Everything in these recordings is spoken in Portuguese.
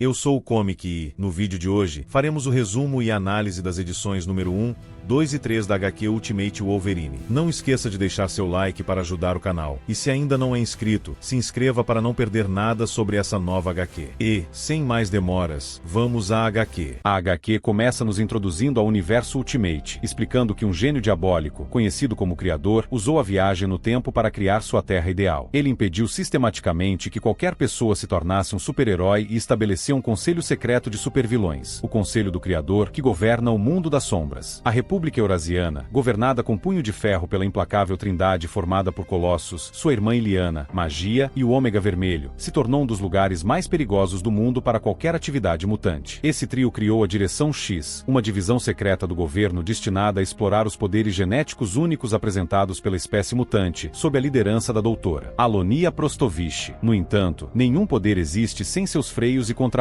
Eu sou o Comic e, no vídeo de hoje, faremos o resumo e análise das edições número 1, 2 e 3 da HQ Ultimate Wolverine. Não esqueça de deixar seu like para ajudar o canal. E se ainda não é inscrito, se inscreva para não perder nada sobre essa nova HQ. E, sem mais demoras, vamos à HQ. A HQ começa nos introduzindo ao universo Ultimate, explicando que um gênio diabólico, conhecido como Criador, usou a viagem no tempo para criar sua Terra ideal. Ele impediu sistematicamente que qualquer pessoa se tornasse um super-herói e estabeleceu um conselho secreto de supervilões, o Conselho do Criador, que governa o mundo das sombras. A República Eurasiana, governada com punho de ferro pela implacável trindade formada por Colossus, sua irmã Illyana, Magia e o Ômega Vermelho, se tornou um dos lugares mais perigosos do mundo para qualquer atividade mutante. Esse trio criou a Direção X, uma divisão secreta do governo destinada a explorar os poderes genéticos únicos apresentados pela espécie mutante, sob a liderança da doutora Alonia Prostovich. No entanto, nenhum poder existe sem seus freios e contrapesos.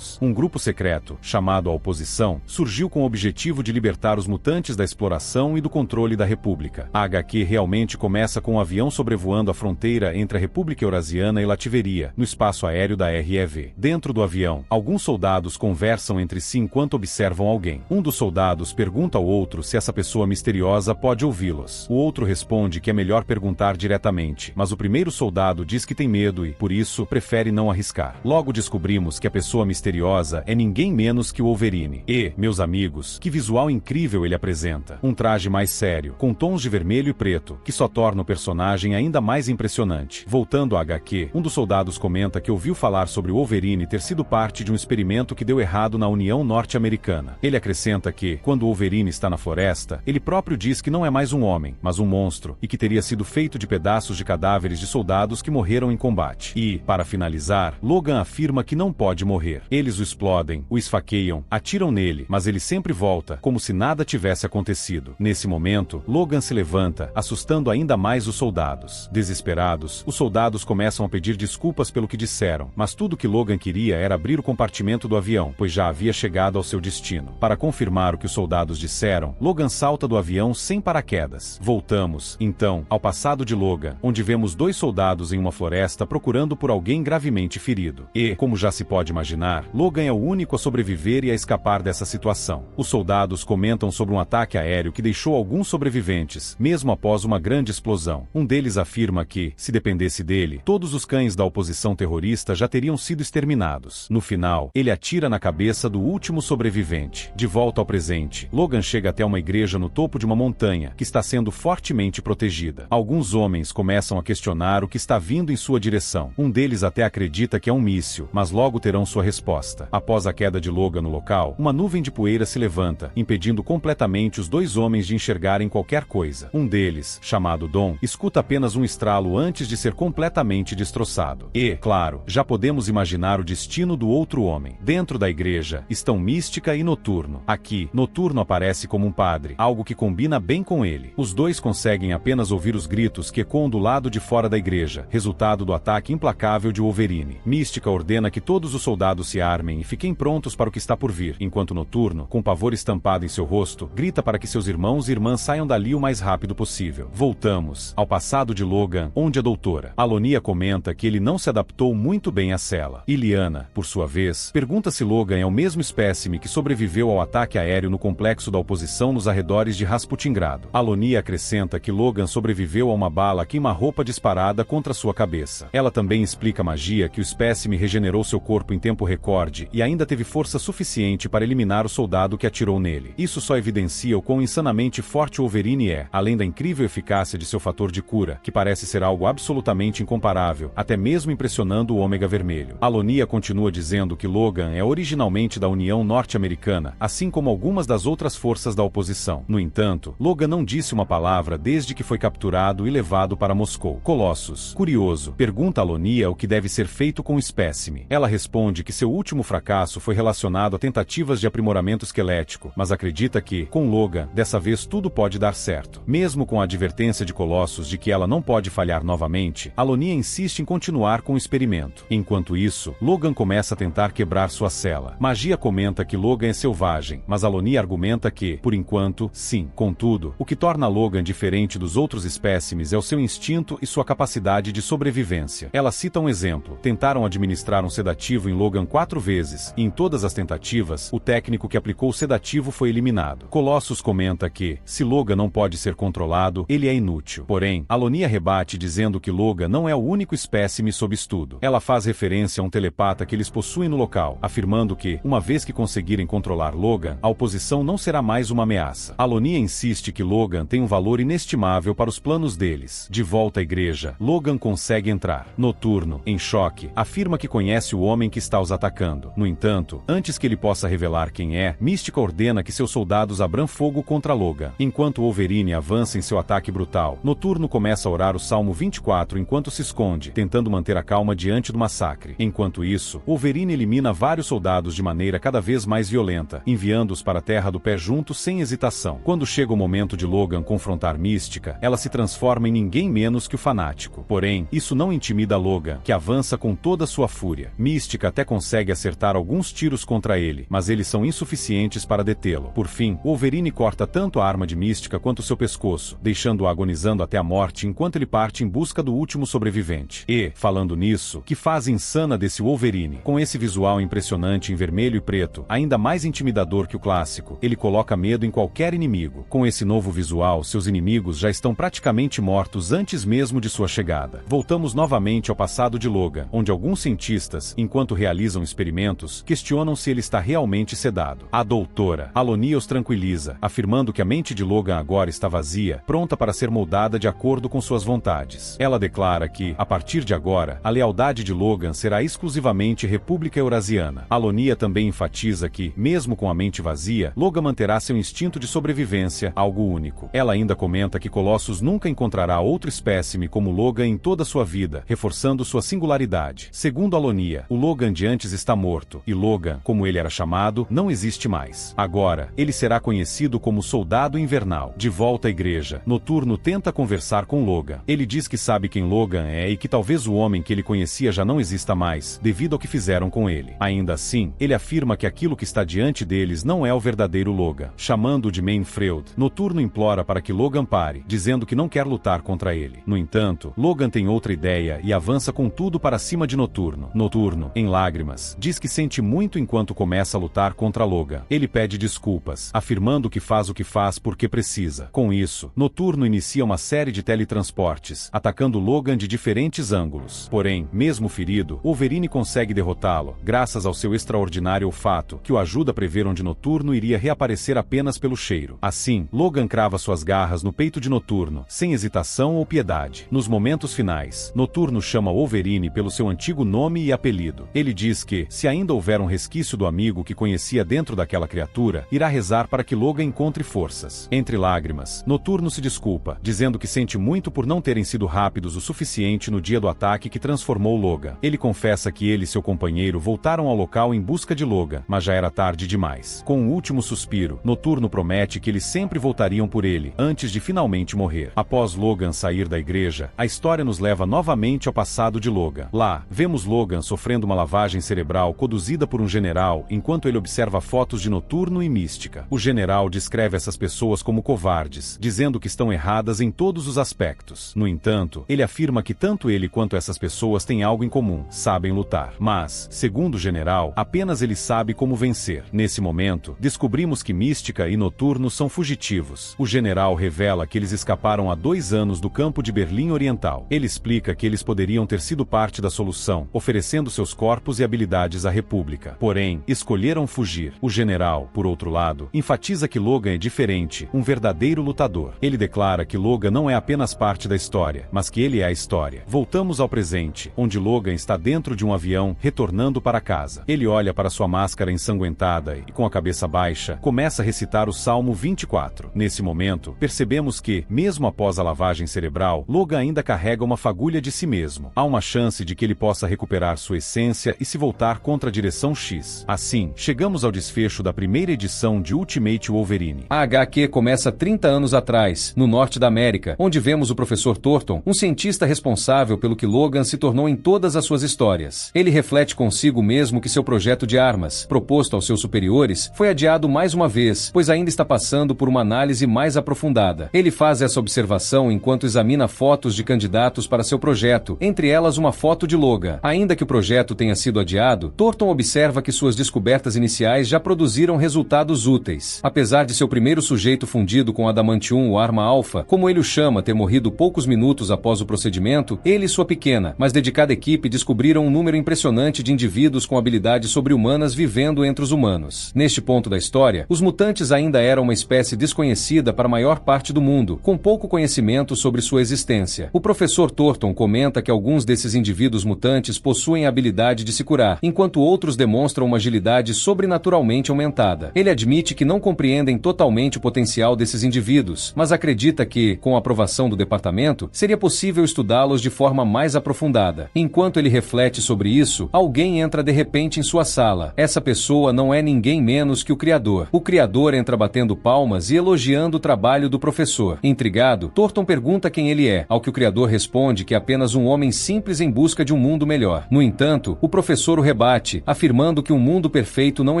Um grupo secreto, chamado a Oposição, surgiu com o objetivo de libertar os mutantes da exploração e do controle da República. A HQ realmente começa com um avião sobrevoando a fronteira entre a República Eurasiana e Lativeria, no espaço aéreo da REV. Dentro do avião, alguns soldados conversam entre si enquanto observam alguém. Um dos soldados pergunta ao outro se essa pessoa misteriosa pode ouvi-los. O outro responde que é melhor perguntar diretamente, mas o primeiro soldado diz que tem medo e, por isso, prefere não arriscar. Logo descobrimos que a pessoa misteriosa é ninguém menos que o Wolverine. E, meus amigos, que visual incrível ele apresenta. Um traje mais sério, com tons de vermelho e preto, que só torna o personagem ainda mais impressionante. Voltando à HQ, um dos soldados comenta que ouviu falar sobre o Wolverine ter sido parte de um experimento que deu errado na União Norte-Americana. Ele acrescenta que, quando o Wolverine está na floresta, ele próprio diz que não é mais um homem, mas um monstro, e que teria sido feito de pedaços de cadáveres de soldados que morreram em combate. E, para finalizar, Logan afirma que não pode morrer. Eles o explodem, o esfaqueiam, atiram nele, mas ele sempre volta, como se nada tivesse acontecido. Nesse momento, Logan se levanta, assustando ainda mais os soldados. Desesperados, os soldados começam a pedir desculpas pelo que disseram, mas tudo que Logan queria era abrir o compartimento do avião, pois já havia chegado ao seu destino. Para confirmar o que os soldados disseram, Logan salta do avião sem paraquedas. Voltamos, então, ao passado de Logan, onde vemos dois soldados em uma floresta procurando por alguém gravemente ferido. E, como já se pode imaginar, Logan é o único a sobreviver e a escapar dessa situação. Os soldados comentam sobre um ataque aéreo que deixou alguns sobreviventes, mesmo após uma grande explosão. Um deles afirma que, se dependesse dele, todos os cães da oposição terrorista já teriam sido exterminados. No final, ele atira na cabeça do último sobrevivente. De volta ao presente, Logan chega até uma igreja no topo de uma montanha, que está sendo fortemente protegida. Alguns homens começam a questionar o que está vindo em sua direção. Um deles até acredita que é um míssil, mas logo terão sua resposta. Após a queda de Logan no local, uma nuvem de poeira se levanta, impedindo completamente os dois homens de enxergarem qualquer coisa. Um deles, chamado Dom, escuta apenas um estralo antes de ser completamente destroçado. E, claro, já podemos imaginar o destino do outro homem. Dentro da igreja, estão Mística e Noturno. Aqui, Noturno aparece como um padre, algo que combina bem com ele. Os dois conseguem apenas ouvir os gritos que ecoam do lado de fora da igreja, resultado do ataque implacável de Wolverine. Mística ordena que todos os soldados se armem e fiquem prontos para o que está por vir, enquanto Noturno, com pavor estampado em seu rosto, grita para que seus irmãos e irmãs saiam dali o mais rápido possível. Voltamos ao passado de Logan, onde a doutora Alonia comenta que ele não se adaptou muito bem à cela. Illyana, por sua vez, pergunta se Logan é o mesmo espécime que sobreviveu ao ataque aéreo no complexo da oposição nos arredores de Rasputingrado. Alonia acrescenta que Logan sobreviveu a uma bala queima-roupa disparada contra sua cabeça. Ela também explica a Magia que o espécime regenerou seu corpo em tempo recorde e ainda teve força suficiente para eliminar o soldado que atirou nele. Isso só evidencia o quão insanamente forte o Wolverine é, além da incrível eficácia de seu fator de cura, que parece ser algo absolutamente incomparável, até mesmo impressionando o Ômega Vermelho. Alonia continua dizendo que Logan é originalmente da União Norte-Americana, assim como algumas das outras forças da oposição. No entanto, Logan não disse uma palavra desde que foi capturado e levado para Moscou. Colossus, curioso, pergunta a Alonia o que deve ser feito com o espécime. Ela responde que seu último fracasso foi relacionado a tentativas de aprimoramento esquelético, mas acredita que, com com Logan, dessa vez tudo pode dar certo. Mesmo com a advertência de Colossus de que ela não pode falhar novamente, Alonia insiste em continuar com o experimento. Enquanto isso, Logan começa a tentar quebrar sua cela. Magia comenta que Logan é selvagem, mas Alonia argumenta que, por enquanto, sim. Contudo, o que torna Logan diferente dos outros espécimes é o seu instinto e sua capacidade de sobrevivência. Ela cita um exemplo. Tentaram administrar um sedativo em Logan 4 vezes, e em todas as tentativas, o técnico que aplicou o sedativo foi eliminado. Colossus comenta que, se Logan não pode ser controlado, ele é inútil. Porém, Alonia rebate dizendo que Logan não é o único espécime sob estudo. Ela faz referência a um telepata que eles possuem no local, afirmando que, uma vez que conseguirem controlar Logan, a oposição não será mais uma ameaça. Alonia insiste que Logan tem um valor inestimável para os planos deles. De volta à igreja, Logan consegue entrar. Noturno, em choque, afirma que conhece o homem que está os atacando. No entanto, antes que ele possa revelar quem é, Mística ordena que seus soldados abram fogo contra Logan. Enquanto Wolverine avança em seu ataque brutal, Noturno começa a orar o Salmo 24 enquanto se esconde, tentando manter a calma diante do massacre. Enquanto isso, Wolverine elimina vários soldados de maneira cada vez mais violenta, enviando-os para a Terra do Pé Junto sem hesitação. Quando chega o momento de Logan confrontar Mística, ela se transforma em ninguém menos que o Fanático. Porém, isso não intimida Logan, que avança com toda sua fúria. Mística até consegue acertar alguns tiros contra ele, mas eles são insuficientes para detê-lo. Por fim, Wolverine corta tanto a arma de Mística quanto seu pescoço, deixando-o agonizando até a morte enquanto ele parte em busca do último sobrevivente. E, falando nisso, que fase insana desse Wolverine. Com esse visual impressionante em vermelho e preto, ainda mais intimidador que o clássico, ele coloca medo em qualquer inimigo. Com esse novo visual, seus inimigos já estão praticamente mortos antes mesmo de sua chegada. Voltamos novamente ao passado de Logan, onde alguns cientistas, enquanto realizam experimentos, questionam se ele está realmente sedado. A doutora Alonia os tranquiliza, afirmando que a mente de Logan agora está vazia, pronta para ser moldada de acordo com suas vontades. Ela declara que, a partir de agora, a lealdade de Logan será exclusivamente República Eurasiana. Alonia também enfatiza que, mesmo com a mente vazia, Logan manterá seu instinto de sobrevivência, algo único. Ela ainda comenta que Colossus nunca encontrará outro espécime como Logan em toda sua vida, reforçando sua singularidade. Segundo Alonia, o Logan de antes está morto, e Logan, como ele era chamado, não existe mais. Agora, ele será conhecido como Soldado Invernal. De volta à igreja, Noturno tenta conversar com Logan. Ele diz que sabe quem Logan é e que talvez o homem que ele conhecia já não exista mais, devido ao que fizeram com ele. Ainda assim, ele afirma que aquilo que está diante deles não é o verdadeiro Logan. Chamando-o de Mainfreud, Noturno implora para que Logan pare, dizendo que não quer lutar contra ele. No entanto, Logan tem outra ideia e avança com tudo para cima de Noturno. Noturno, em lágrimas, diz que sente muito enquanto começa a lutar contra Logan. Ele pede desculpas, afirmando que faz o que faz porque precisa. Com isso, Noturno inicia uma série de teletransportes, atacando Logan de diferentes ângulos. Porém, mesmo ferido, Wolverine consegue derrotá-lo, graças ao seu extraordinário olfato, que o ajuda a prever onde Noturno iria reaparecer apenas pelo cheiro. Assim, Logan crava suas garras no peito de Noturno, sem hesitação ou piedade. Nos momentos finais, Noturno chama Wolverine pelo seu antigo nome e apelido. Ele diz que, se ainda houver um resquício do amigo que conhecia dentro daquela criatura, irá rezar para que Logan encontre forças. Entre lágrimas, Noturno se desculpa, dizendo que sente muito por não terem sido rápidos o suficiente no dia do ataque que transformou Logan. Ele confessa que ele e seu companheiro voltaram ao local em busca de Logan, mas já era tarde demais. Com um último suspiro, Noturno promete que eles sempre voltariam por ele, antes de finalmente morrer. Após Logan sair da igreja, a história nos leva novamente ao passado de Logan. Lá, vemos Logan sofrendo uma lavagem cerebral conduzida por um general, enquanto ele observa fotos de Noturno e Mística. O general descreve essas pessoas como covardes, dizendo que estão erradas em todos os aspectos. No entanto, ele afirma que tanto ele quanto essas pessoas têm algo em comum: sabem lutar. Mas, segundo o general, apenas ele sabe como vencer. Nesse momento, descobrimos que Mística e Noturno são fugitivos. O general revela que eles escaparam há 2 anos do campo de Berlim Oriental. Ele explica que eles poderiam ter sido parte da solução, oferecendo seus corpos e habilidades à República. Porém, escolheram fugir. O general, por outro lado, enfatiza que Logan é diferente, um verdadeiro lutador. Ele declara que Logan não é apenas parte da história, mas que ele é a história. Voltamos ao presente, onde Logan está dentro de um avião, retornando para casa. Ele olha para sua máscara ensanguentada e, com a cabeça baixa, começa a recitar o Salmo 24. Nesse momento, percebemos que, mesmo após a lavagem cerebral, Logan ainda carrega uma fagulha de si mesmo. Há uma chance de que ele possa recuperar sua essência e se voltar contra a direção X. Assim, chegamos ao desfecho da primeira edição de Ultimate Ultimate Wolverine. A HQ começa 30 anos atrás, no norte da América, onde vemos o Professor Thornton, um cientista responsável pelo que Logan se tornou em todas as suas histórias. Ele reflete consigo mesmo que seu projeto de armas, proposto aos seus superiores, foi adiado mais uma vez, pois ainda está passando por uma análise mais aprofundada. Ele faz essa observação enquanto examina fotos de candidatos para seu projeto, entre elas uma foto de Logan. Ainda que o projeto tenha sido adiado, Thornton observa que suas descobertas iniciais já produziram resultados úteis. Apesar de seu primeiro sujeito fundido com Adamantium, o arma alfa, como ele o chama, ter morrido poucos minutos após o procedimento, ele e sua pequena, mas dedicada equipe descobriram um número impressionante de indivíduos com habilidades sobre-humanas vivendo entre os humanos. Neste ponto da história, os mutantes ainda eram uma espécie desconhecida para a maior parte do mundo, com pouco conhecimento sobre sua existência. O professor Thornton comenta que alguns desses indivíduos mutantes possuem a habilidade de se curar, enquanto outros demonstram uma agilidade sobrenaturalmente aumentada. Ele admite que não compreendem totalmente o potencial desses indivíduos, mas acredita que, com a aprovação do departamento, seria possível estudá-los de forma mais aprofundada. Enquanto ele reflete sobre isso, alguém entra de repente em sua sala. Essa pessoa não é ninguém menos que o Criador. O Criador entra batendo palmas e elogiando o trabalho do professor. Intrigado, Thornton pergunta quem ele é, ao que o Criador responde que é apenas um homem simples em busca de um mundo melhor. No entanto, o professor o rebate, afirmando que um mundo perfeito não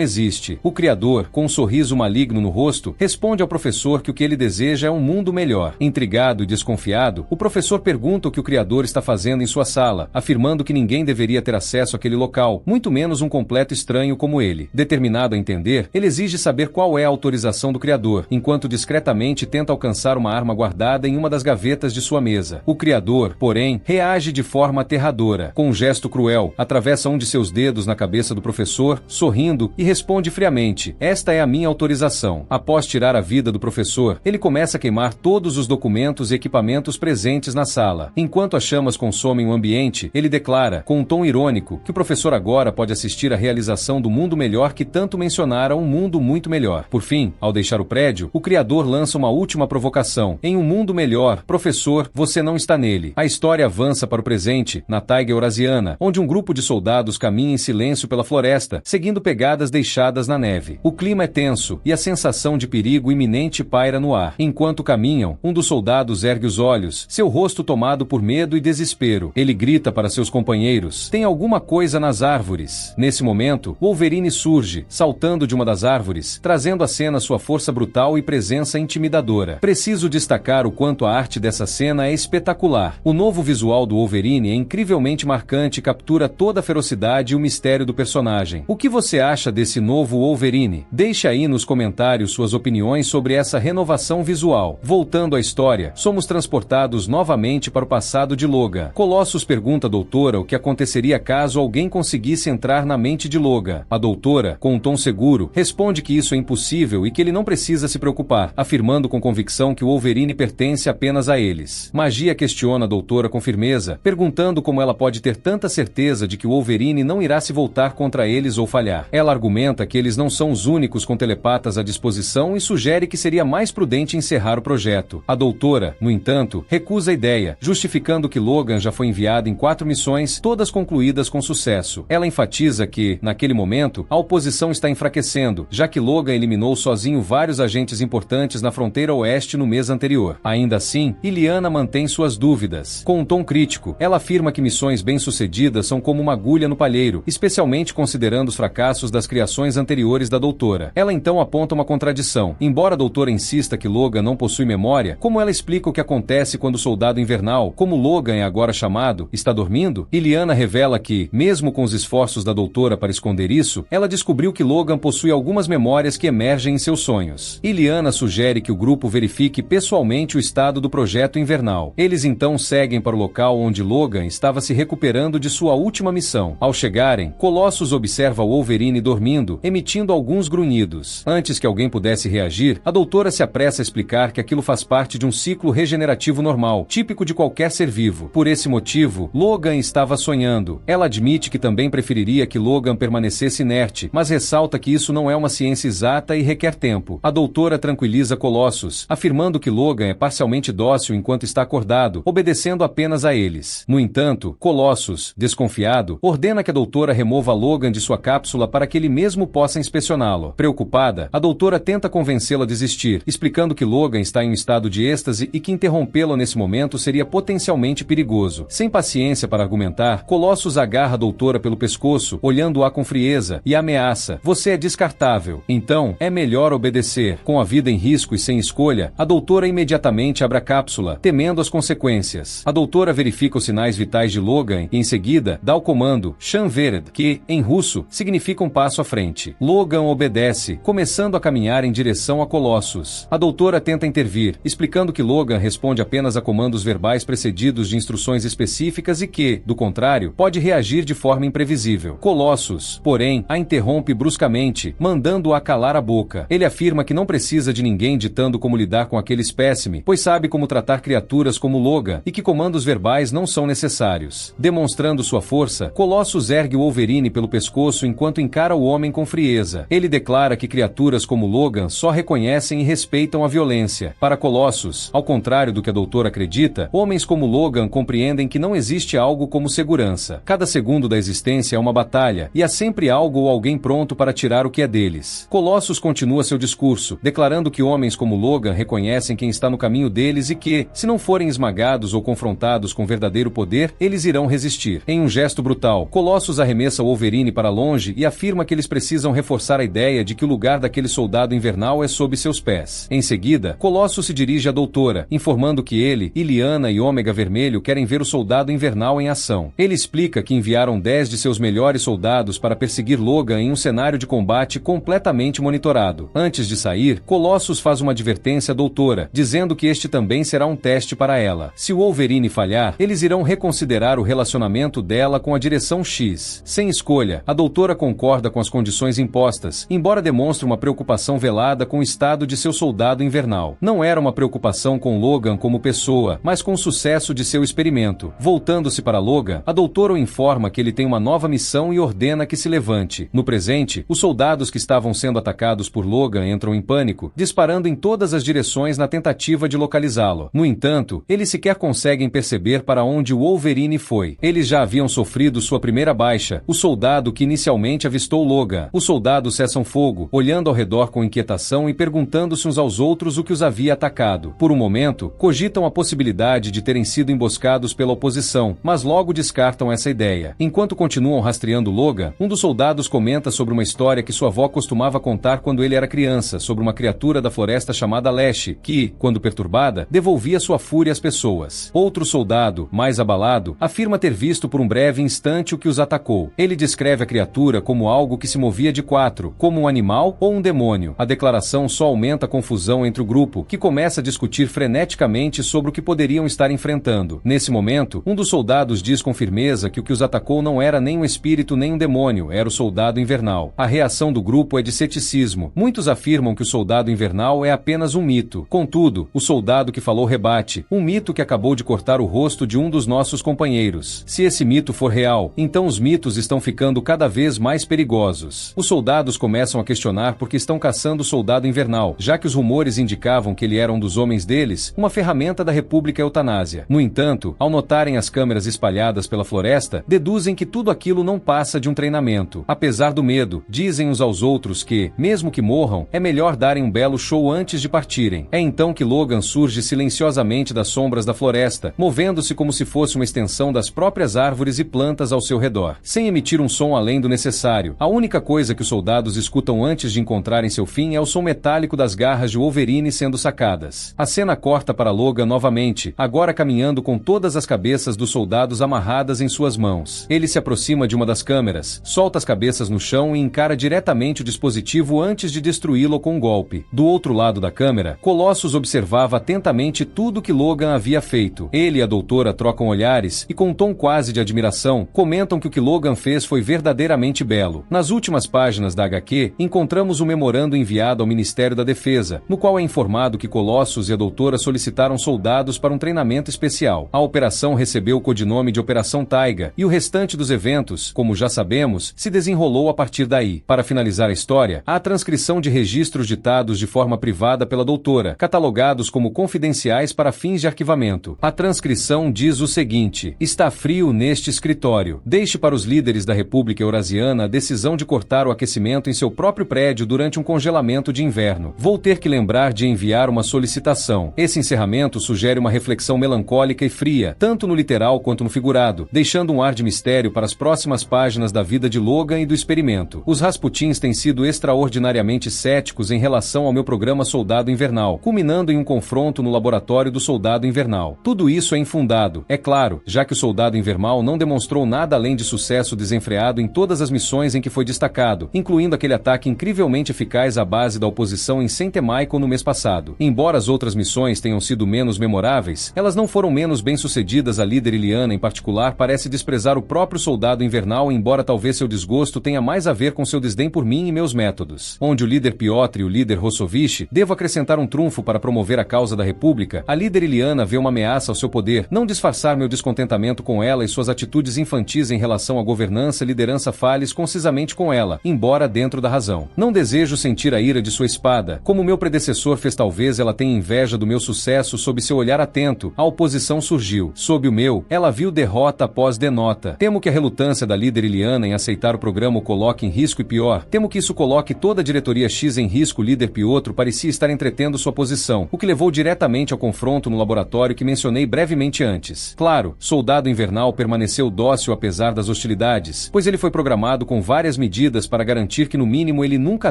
existe. O Criador, com um sorriso maligno no rosto, responde ao professor que o que ele deseja é um mundo melhor. Intrigado e desconfiado, o professor pergunta o que o Criador está fazendo em sua sala, afirmando que ninguém deveria ter acesso àquele local, muito menos um completo estranho como ele. Determinado a entender, ele exige saber qual é a autorização do Criador, enquanto discretamente tenta alcançar uma arma guardada em uma das gavetas de sua mesa. O Criador, porém, reage de forma aterradora. Com um gesto cruel, atravessa um de seus dedos na cabeça do professor, sorrindo, e responde friamente: "Esta é a minha autorização." Após tirar a vida do professor, ele começa a queimar todos os documentos e equipamentos presentes na sala. Enquanto as chamas consomem o ambiente, ele declara, com um tom irônico, que o professor agora pode assistir à realização do mundo melhor que tanto mencionara, um mundo muito melhor. Por fim, ao deixar o prédio, o Criador lança uma última provocação: "Em um mundo melhor, professor, você não está nele." A história avança para o presente, na taiga eurasiana, onde um grupo de soldados caminha em silêncio pela floresta, seguindo pegadas deixadas na neve. O clima é tenso, e a sensação de perigo iminente paira no ar. Enquanto caminham, um dos soldados ergue os olhos, seu rosto tomado por medo e desespero. Ele grita para seus companheiros: "Tem alguma coisa nas árvores." Nesse momento, Wolverine surge, saltando de uma das árvores, trazendo à cena sua força brutal e presença intimidadora. Preciso destacar o quanto a arte dessa cena é espetacular. O novo visual do Wolverine é incrivelmente marcante e captura toda a ferocidade e o mistério do personagem. O que você acha desse novo Wolverine? Deixe aí nos comentários suas opiniões sobre essa renovação visual. Voltando à história, somos transportados novamente para o passado de Logan. Colossus pergunta à doutora o que aconteceria caso alguém conseguisse entrar na mente de Logan. A doutora, com um tom seguro, responde que isso é impossível e que ele não precisa se preocupar, afirmando com convicção que o Wolverine pertence apenas a eles. Magia questiona a doutora com firmeza, perguntando como ela pode ter tanta certeza de que o Wolverine não irá se voltar contra eles ou falhar. Ela argumenta que eles não são os únicos com telepatas à disposição e sugere que seria mais prudente encerrar o projeto. A doutora, no entanto, recusa a ideia, justificando que Logan já foi enviado em 4 missões, todas concluídas com sucesso. Ela enfatiza que, naquele momento, a oposição está enfraquecendo, já que Logan eliminou sozinho vários agentes importantes na fronteira oeste no mês anterior. Ainda assim, Illyana mantém suas dúvidas. Com um tom crítico, ela afirma que missões bem-sucedidas são como uma agulha no palheiro, especialmente considerando os fracassos das criações anteriores da doutora. Ela então aponta uma contradição. Embora a doutora insista que Logan não possui memória, como ela explica o que acontece quando o soldado invernal, como Logan é agora chamado, está dormindo? Illyana revela que, mesmo com os esforços da doutora para esconder isso, ela descobriu que Logan possui algumas memórias que emergem em seus sonhos. Illyana sugere que o grupo verifique pessoalmente o estado do projeto invernal. Eles então seguem para o local onde Logan estava se recuperando de sua última missão. Ao chegarem, Colossus observa o Wolverine dormindo, emitindo alguns grunhidos. Antes que alguém pudesse reagir, a doutora se apressa a explicar que aquilo faz parte de um ciclo regenerativo normal, típico de qualquer ser vivo. Por esse motivo, Logan estava sonhando. Ela admite que também preferiria que Logan permanecesse inerte, mas ressalta que isso não é uma ciência exata e requer tempo. A doutora tranquiliza Colossus, afirmando que Logan é parcialmente dócil enquanto está acordado, obedecendo apenas a eles. No entanto, Colossus, desconfiado, ordena que a doutora remova Logan de sua cápsula para que ele mesmo possa inspecioná-lo. Preocupada, a doutora doutora tenta convencê-la a desistir, explicando que Logan está em um estado de êxtase e que interrompê-lo nesse momento seria potencialmente perigoso. Sem paciência para argumentar, Colossus agarra a doutora pelo pescoço, olhando-a com frieza, e ameaça: "Você é descartável. Então, é melhor obedecer." Com a vida em risco e sem escolha, a doutora imediatamente abre a cápsula, temendo as consequências. A doutora verifica os sinais vitais de Logan e, em seguida, dá o comando "Shan Vered", que, em russo, significa um passo à frente. Logan obedece, começando a caminhar em direção a Colossus. A doutora tenta intervir, explicando que Logan responde apenas a comandos verbais precedidos de instruções específicas e que, do contrário, pode reagir de forma imprevisível. Colossus, porém, a interrompe bruscamente, mandando-a calar a boca. Ele afirma que não precisa de ninguém ditando como lidar com aquele espécime, pois sabe como tratar criaturas como Logan e que comandos verbais não são necessários. Demonstrando sua força, Colossus ergue o Wolverine pelo pescoço enquanto encara o homem com frieza. Ele declara que criaturas como Logan só reconhecem e respeitam a violência. Para Colossus, ao contrário do que a doutora acredita, homens como Logan compreendem que não existe algo como segurança. Cada segundo da existência é uma batalha, e há sempre algo ou alguém pronto para tirar o que é deles. Colossus continua seu discurso, declarando que homens como Logan reconhecem quem está no caminho deles e que, se não forem esmagados ou confrontados com verdadeiro poder, eles irão resistir. Em um gesto brutal, Colossus arremessa o Wolverine para longe e afirma que eles precisam reforçar a ideia de que o lugar daquele soldado invernal é sob seus pés. Em seguida, Colossus se dirige à doutora, informando que ele, Illyana e Ômega Vermelho querem ver o soldado invernal em ação. Ele explica que enviaram 10 de seus melhores soldados para perseguir Logan em um cenário de combate completamente monitorado. Antes de sair, Colossus faz uma advertência à doutora, dizendo que este também será um teste para ela. Se o Wolverine falhar, eles irão reconsiderar o relacionamento dela com a Direção X. Sem escolha, a doutora concorda com as condições impostas, embora demonstre uma preocupação velada com o estado de seu soldado invernal. Não era uma preocupação com Logan como pessoa, mas com o sucesso de seu experimento. Voltando-se para Logan, a doutora o informa que ele tem uma nova missão e ordena que se levante. No presente, os soldados que estavam sendo atacados por Logan entram em pânico, disparando em todas as direções na tentativa de localizá-lo. No entanto, eles sequer conseguem perceber para onde o Wolverine foi. Eles já haviam sofrido sua primeira baixa, o soldado que inicialmente avistou Logan. Os soldados cessam fogo, olhando ao redor com inquietação e perguntando-se uns aos outros o que os havia atacado. Por um momento, cogitam a possibilidade de terem sido emboscados pela oposição, mas logo descartam essa ideia. Enquanto continuam rastreando Logan, um dos soldados comenta sobre uma história que sua avó costumava contar quando ele era criança, sobre uma criatura da floresta chamada Lash, que, quando perturbada, devolvia sua fúria às pessoas. Outro soldado, mais abalado, afirma ter visto por um breve instante o que os atacou. Ele descreve a criatura como algo que se movia de quatro, como um animal ou um demônio. A declaração só aumenta a confusão entre o grupo, que começa a discutir freneticamente sobre o que poderiam estar enfrentando. Nesse momento, um dos soldados diz com firmeza que o que os atacou não era nem um espírito nem um demônio, era o soldado invernal. A reação do grupo é de ceticismo. Muitos afirmam que o soldado invernal é apenas um mito. Contudo, o soldado que falou rebate: um mito que acabou de cortar o rosto de um dos nossos companheiros. Se esse mito for real, então os mitos estão ficando cada vez mais perigosos. Os soldados começam a questionar por que estão caçando o soldado invernal, já que os rumores indicavam que ele era um dos homens deles, uma ferramenta da República Eutanásia. No entanto, ao notarem as câmeras espalhadas pela floresta, deduzem que tudo aquilo não passa de um treinamento. Apesar do medo, dizem uns aos outros que, mesmo que morram, é melhor darem um belo show antes de partirem. É então que Logan surge silenciosamente das sombras da floresta, movendo-se como se fosse uma extensão das próprias árvores e plantas ao seu redor, sem emitir um som além do necessário. A única coisa que os soldados escutam antes de encontrarem seu fim é o som metálico das garras de Wolverine sendo sacadas. A cena corta para Logan novamente, agora caminhando com todas as cabeças dos soldados amarradas em suas mãos. Ele se aproxima de uma das câmeras, solta as cabeças no chão e encara diretamente o dispositivo antes de destruí-lo com um golpe. Do outro lado da câmera, Colossus observava atentamente tudo que Logan havia feito. Ele e a doutora trocam olhares e, com um tom quase de admiração, comentam que o que Logan fez foi verdadeiramente belo. Nas últimas páginas da HQ, encontramos um memorando enviado ao Ministério da Defesa, no qual é informado que Colossus e a doutora solicitaram soldados para um treinamento especial. A operação recebeu o codinome de Operação Taiga, e o restante dos eventos, como já sabemos, se desenrolou a partir daí. Para finalizar a história, há a transcrição de registros ditados de forma privada pela doutora, catalogados como confidenciais para fins de arquivamento. A transcrição diz o seguinte: está frio neste escritório. Deixe para os líderes da República Eurasiana a decisão de cortar o aquecimento em seu próprio prédio durante um congelamento de inverno. Vou ter que lembrar de enviar uma solicitação. Esse encerramento sugere uma reflexão melancólica e fria, tanto no literal quanto no figurado, deixando um ar de mistério para as próximas páginas da vida de Logan e do experimento. Os Rasputins têm sido extraordinariamente céticos em relação ao meu programa Soldado Invernal, culminando em um confronto no laboratório do Soldado Invernal. Tudo isso é infundado, é claro, já que o Soldado Invernal não demonstrou nada além de sucesso desenfreado em todas as missões em que foi destacado, incluindo aquele ataque incrivelmente eficaz à base da oposição em Saint Michael no mês passado. Embora as outras missões tenham sido menos memoráveis, elas não foram menos bem-sucedidas. A líder Illyana, em particular, parece desprezar o próprio Soldado Invernal, embora talvez seu desgosto tenha mais a ver com seu desdém por mim e meus métodos. Onde o líder Piotr e o líder Rossovich devo acrescentar um trunfo para promover a causa da República, a líder Illyana vê uma ameaça ao seu poder, não disfarçar meu descontentamento com ela e suas atitudes infantis em relação à governança e liderança fales concisamente com ela, embora dentro da razão. Não desejo sentir a ira de sua espada, como meu predecessor fez. Talvez ela tenha inveja do meu sucesso sob seu olhar atento. A oposição surgiu. Sob o meu, ela viu derrota após denota. Temo que a relutância da líder Illyana em aceitar o programa o coloque em risco e pior, temo que isso coloque toda a diretoria X em risco. O líder Piotr parecia estar entretendo sua posição, o que levou diretamente ao confronto no laboratório que mencionei brevemente antes. Claro, Soldado Invernal permaneceu dócil apesar das hostilidades, pois ele foi programado com várias medidas para garantir que no mínimo ele nunca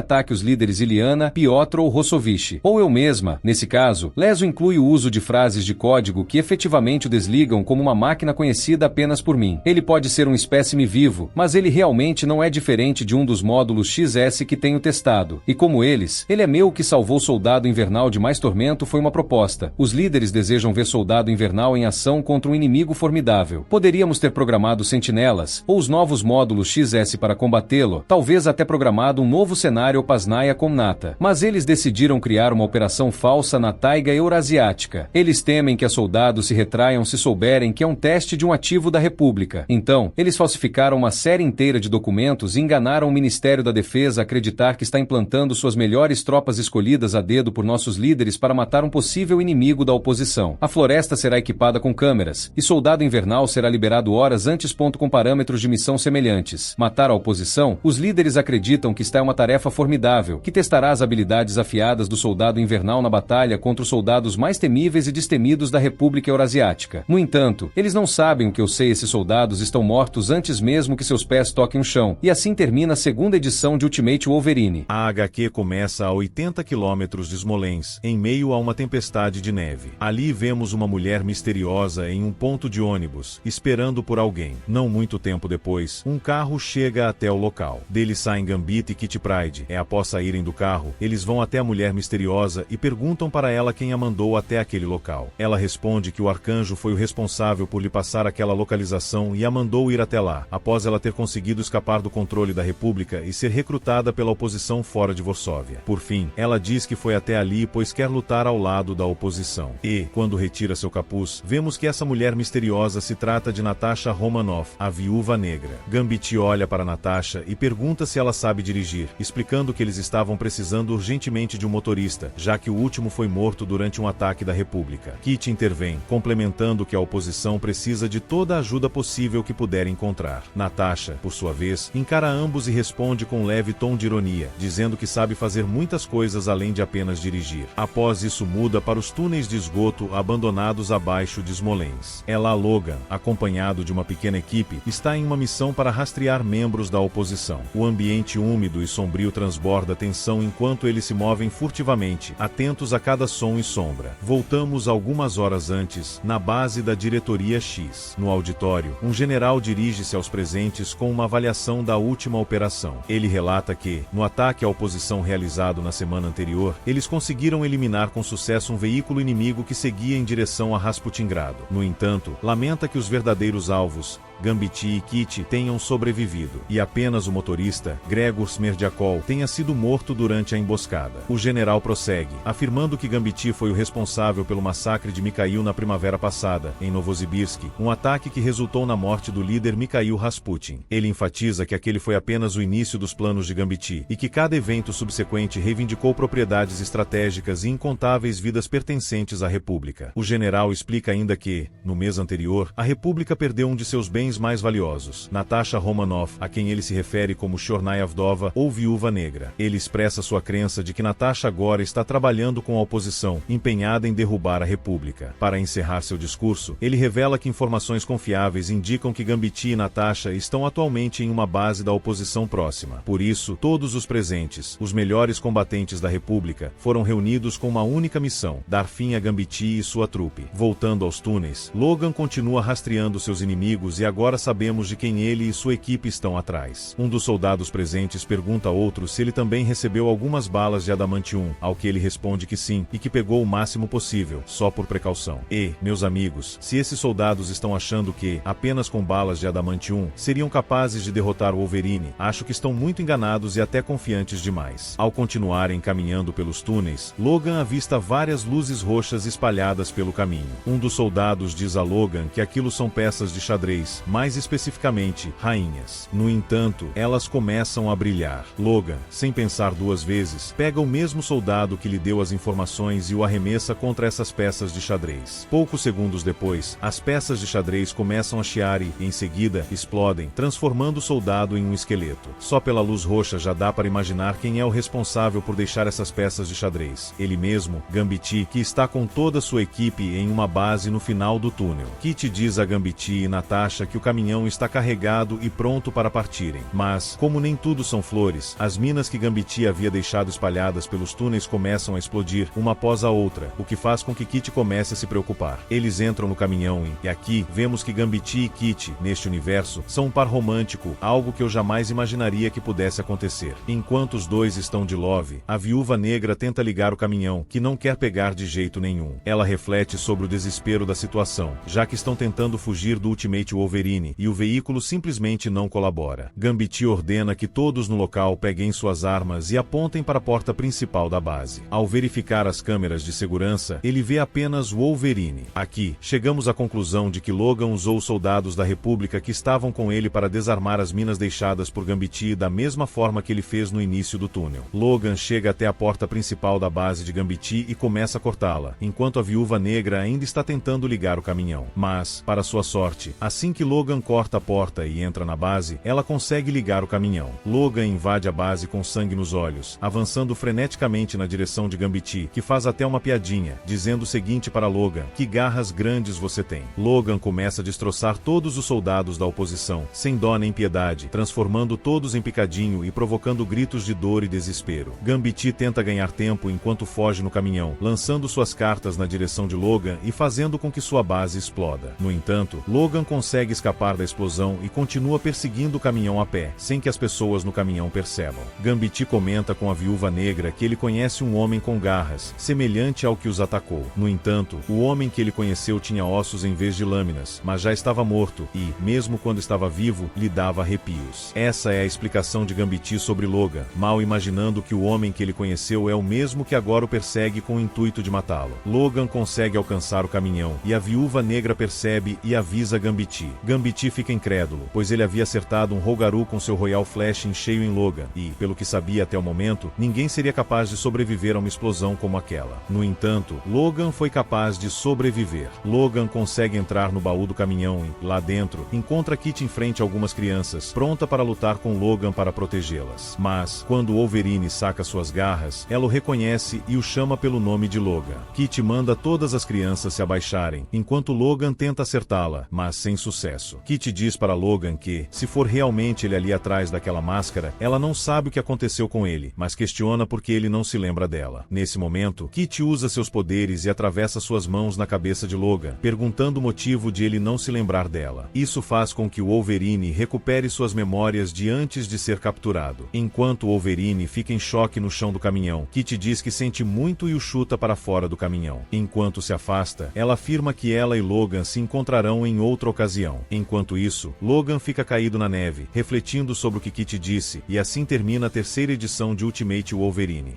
ataque os líderes Illyana, Piotr ou Rossovich, ou eu mesma. Nesse caso, leso inclui o uso de frases de código que efetivamente o desligam como uma máquina conhecida apenas por mim. Ele pode ser um espécime vivo, mas ele realmente não é diferente de um dos módulos XS que tenho testado. E como eles, ele é meu. O que salvou Soldado Invernal de mais tormento foi uma proposta. Os líderes desejam ver Soldado Invernal em ação contra um inimigo formidável. Poderíamos ter programado sentinelas, ou os novos módulos XS para combatê-lo, talvez até programado um novo cenário Pasnaya Komnata. Mas eles decidiram criar uma operação falsa na taiga eurasiática. Eles temem que a soldados se retraiam se souberem que é um teste de um ativo da República. Então, eles falsificaram uma série inteira de documentos e enganaram o Ministério da Defesa a acreditar que está implantando suas melhores tropas escolhidas a dedo por nossos líderes para matar um possível inimigo da oposição. A floresta será equipada com câmeras, e Soldado Invernal será liberado horas antes. Com parâmetros de missão semelhantes. Matar a oposição? Os líderes acreditam que está uma tarefa formidável, que testará as habilidades afiadas do Soldado Invernal na batalha contra os soldados mais temíveis e destemidos da República Eurasiática. No entanto, eles não sabem o que eu sei. Esses soldados estão mortos antes mesmo que seus pés toquem o chão. E assim termina a segunda edição de Ultimate Wolverine. A HQ começa a 80 quilômetros de Smolensk, em meio a uma tempestade de neve. Ali vemos uma mulher misteriosa em um ponto de ônibus, esperando por alguém. Não muito tempo depois, um carro chega até o local. Dele saem Gambit e Kitty Pryde. Após saírem do carro, eles vão até a mulher misteriosa e perguntam para ela quem a mandou até aquele local. Ela responde que o arcanjo foi o responsável por lhe passar aquela localização e a mandou ir até lá, após ela ter conseguido escapar do controle da República e ser recrutada pela oposição fora de Varsóvia. Por fim, ela diz que foi até ali pois quer lutar ao lado da oposição. E, quando retira seu capuz, vemos que essa mulher misteriosa se trata de Natasha Romanoff, a Viúva Negra. Gambit olha para Natasha e pergunta se ela sabe dirigir, explicando que eles estavam precisando urgentemente de um motorista, já que o último foi morto durante um ataque da República. Kitty intervém, complementando que a oposição precisa de toda a ajuda possível que puder encontrar. Natasha, por sua vez, encara ambos e responde com um leve tom de ironia, dizendo que sabe fazer muitas coisas além de apenas dirigir. Após isso, muda para os túneis de esgoto abandonados abaixo de Smolensk. Ela, Logan, acompanhado de uma pequena equipe, está em uma missão para rastrear membros da oposição. O ambiente úmido e sombrio transborda tensão enquanto eles se movem furtivamente, atentos a cada som e sombra. Voltamos algumas horas antes, na base da diretoria X. No auditório, um general dirige-se aos presentes com uma avaliação da última operação. Ele relata que, no ataque à oposição realizado na semana anterior, eles conseguiram eliminar com sucesso um veículo inimigo que seguia em direção a Rasputingrado. No entanto, lamenta que os verdadeiros alvos, Gambit e Kitty, tenham sobrevivido, e apenas o motorista, Gregor Smerdiakov, tenha sido morto durante a emboscada. O general prossegue, afirmando que Gambit foi o responsável pelo massacre de Mikhail na primavera passada, em Novosibirsk, um ataque que resultou na morte do líder Mikhail Rasputin. Ele enfatiza que aquele foi apenas o início dos planos de Gambit, e que cada evento subsequente reivindicou propriedades estratégicas e incontáveis vidas pertencentes à República. O general explica ainda que, no mês anterior, a República perdeu um de seus bens bens mais valiosos. Natasha Romanoff, a quem ele se refere como Chornaya Vdova ou Viúva Negra. Ele expressa sua crença de que Natasha agora está trabalhando com a oposição, empenhada em derrubar a República. Para encerrar seu discurso, ele revela que informações confiáveis indicam que Gambit e Natasha estão atualmente em uma base da oposição próxima. Por isso, todos os presentes, os melhores combatentes da República, foram reunidos com uma única missão: dar fim a Gambit e sua trupe. Voltando aos túneis, Logan continua rastreando seus inimigos e agora sabemos de quem ele e sua equipe estão atrás. Um dos soldados presentes pergunta a outro se ele também recebeu algumas balas de adamantium, ao que ele responde que sim, e que pegou o máximo possível, só por precaução. E, meus amigos, se esses soldados estão achando que, apenas com balas de adamantium, seriam capazes de derrotar o Wolverine, acho que estão muito enganados e até confiantes demais. Ao continuarem caminhando pelos túneis, Logan avista várias luzes roxas espalhadas pelo caminho. Um dos soldados diz a Logan que aquilo são peças de xadrez, mais especificamente, rainhas. No entanto, elas começam a brilhar. Logan, sem pensar duas vezes, pega o mesmo soldado que lhe deu as informações e o arremessa contra essas peças de xadrez. Poucos segundos depois, as peças de xadrez começam a chiar e, em seguida, explodem, transformando o soldado em um esqueleto. Só pela luz roxa já dá para imaginar quem é o responsável por deixar essas peças de xadrez. Ele mesmo, Gambit, que está com toda sua equipe em uma base no final do túnel. Kit diz a Gambit e Natasha que o caminhão está carregado e pronto para partirem. Mas, como nem tudo são flores, as minas que Gambit havia deixado espalhadas pelos túneis começam a explodir, uma após a outra, o que faz com que Kit comece a se preocupar. Eles entram no caminhão e aqui, vemos que Gambit e Kit, neste universo, são um par romântico, algo que eu jamais imaginaria que pudesse acontecer. Enquanto os dois estão de love, a Viúva Negra tenta ligar o caminhão, que não quer pegar de jeito nenhum. Ela reflete sobre o desespero da situação, já que estão tentando fugir do Ultimate Wolverine, e o veículo simplesmente não colabora. Gambit ordena que todos no local peguem suas armas e apontem para a porta principal da base. Ao verificar as câmeras de segurança, ele vê apenas Wolverine. Aqui, chegamos à conclusão de que Logan usou os soldados da República que estavam com ele para desarmar as minas deixadas por Gambit da mesma forma que ele fez no início do túnel. Logan chega até a porta principal da base de Gambit e começa a cortá-la, enquanto a Viúva Negra ainda está tentando ligar o caminhão. Mas, para sua sorte, assim que Logan corta a porta e entra na base, ela consegue ligar o caminhão. Logan invade a base com sangue nos olhos, avançando freneticamente na direção de Gambit, que faz até uma piadinha, dizendo o seguinte para Logan: que garras grandes você tem. Logan começa a destroçar todos os soldados da oposição, sem dó nem piedade, transformando todos em picadinho e provocando gritos de dor e desespero. Gambit tenta ganhar tempo enquanto foge no caminhão, lançando suas cartas na direção de Logan e fazendo com que sua base exploda. No entanto, Logan consegue escapar da explosão e continua perseguindo o caminhão a pé, sem que as pessoas no caminhão percebam. Gambit comenta com a Viúva Negra que ele conhece um homem com garras, semelhante ao que os atacou. No entanto, o homem que ele conheceu tinha ossos em vez de lâminas, mas já estava morto e, mesmo quando estava vivo, lhe dava arrepios. Essa é a explicação de Gambit sobre Logan, mal imaginando que o homem que ele conheceu é o mesmo que agora o persegue com o intuito de matá-lo. Logan consegue alcançar o caminhão e a Viúva Negra percebe e avisa Gambit. Gambit fica incrédulo, pois ele havia acertado um Rougarou com seu Royal Flash em cheio em Logan e, pelo que sabia até o momento, ninguém seria capaz de sobreviver a uma explosão como aquela. No entanto, Logan foi capaz de sobreviver. Logan consegue entrar no baú do caminhão e, lá dentro, encontra Kit em frente a algumas crianças, pronta para lutar com Logan para protegê-las. Mas, quando Wolverine saca suas garras, ela o reconhece e o chama pelo nome de Logan. Kit manda todas as crianças se abaixarem, enquanto Logan tenta acertá-la, mas sem sucesso. Kit diz para Logan que, se for realmente ele ali atrás daquela máscara, ela não sabe o que aconteceu com ele, mas questiona porque ele não se lembra dela. Nesse momento, Kit usa seus poderes e atravessa suas mãos na cabeça de Logan, perguntando o motivo de ele não se lembrar dela. Isso faz com que o Wolverine recupere suas memórias de antes de ser capturado. Enquanto o Wolverine fica em choque no chão do caminhão, Kit diz que sente muito e o chuta para fora do caminhão. Enquanto se afasta, ela afirma que ela e Logan se encontrarão em outra ocasião. Enquanto isso, Logan fica caído na neve, refletindo sobre o que Kit disse, e assim termina a terceira edição de Ultimate Wolverine.